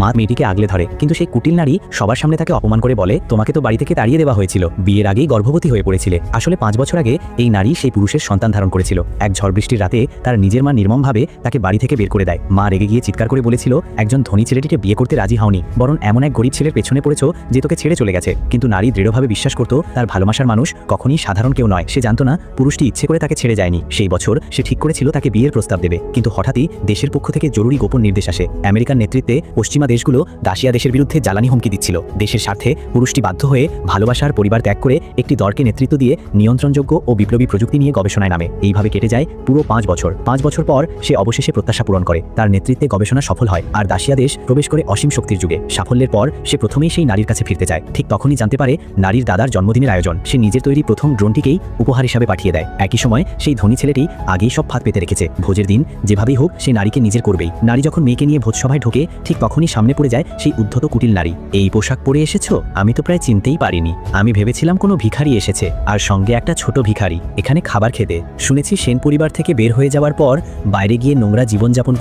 মা মেয়েটিকে আগলে ধরে, কিন্তু সেই কুটিল নারী সবার সামনে তাকে অপমান করে বলে, তোমাকে তো বাড়ি থেকে তাড়িয়ে দেওয়া হয়েছিল, বিয়ের আগেই গর্ভবতী হয়ে পড়েছিলে। আসলে 5 বছর আগে এই নারী সেই পুরুষের সন্তান ধারণ করেছিল। এক ঝড় বৃষ্টির রাতে তার নিজের মা নির্মমভাবে তাকে বাড়ি থেকে বের করে দেয়। মা রেগে গিয়ে চিৎকার করে বলেছিল, একজন ধনী ছেলেটিকে বিয়ে করতে রাজি হওনি, বরং এমন এক গরিব ছেলের পেছনে পড়েছো যে তোকে ছেড়ে চলে গেছে। কিন্তু নারী দৃঢ়ভাবে বিশ্বাস করত তার ভালোবাসার মানুষ কখনই সাধারণ কেউ নয়। সে জানতো না পুরুষটি ইচ্ছে করে তাকে ছেড়ে যায়নি। সেই বছর সে ঠিক করেছিল তাকে বিয়ের প্রস্তাব দেবে, কিন্তু হঠাৎই দেশের পক্ষ থেকে জরুরি গোপন নির্দেশ আসে। আমেরিকার নেতৃত্বে পশ্চিমা দেশগুলো দাসিয়া দেশের বিরুদ্ধে জ্বালানি হুমকি দিচ্ছিল। দেশের স্বার্থে পুরুষটি বাধ্য হয়ে ভালোবাসার পরিবার ত্যাগ করে একটি দলকে নেতৃত্ব দিয়ে নিয়ন্ত্রণযোগ্য ও বিপ্লবী প্রযুক্তি নিয়ে গবেষণায় নামে। এইভাবে কেটে যায় পুরো 5 বছর। 5 বছর পর সে অবশেষে প্রত্যাশা পূরণ করে। তার নেতৃত্বে গবেষণা সফল হয় আর দাসিয়া দেশ প্রবেশ করে অসীম শক্তির যুগে। সাফল্যের পর সে প্রথমেই সেই নারীর কাছে ফিরতে চায়। ঠিক তখনই জানতে পারে নারীর দাদার জন্মদিনের আয়োজন। সে নিজের তৈরি প্রথম ড্রোনটিকেই উপহার হিসাবে পাঠিয়ে দেয়। একই সময় সেই ধনী ছেলেটি আগেই সব ফাঁদ পেতে রেখেছে। ভোজের দিন যেভাবেই হোক সে নারীকে নিজের করবেই। নারী যখন মেয়েকে নিয়ে ভোজসভায় ঢোকে, ঠিক তখনই সামনে পড়ে যায় সেই উদ্ধত কুটিল নারী। এই পোশাক পরে এসেছো? আমি তো প্রায় চিনতেই পারিনি। আমি ভেবেছিলাম কোনো ভিখারি এসেছে, আর সঙ্গে একটা ছোট ভিখারি এখানে খাবার খেতে। শুনেছি সেন পরিবার থেকে বের হয়ে যাওয়ার পর বাইরে গিয়ে নোংরা জীবনযাপন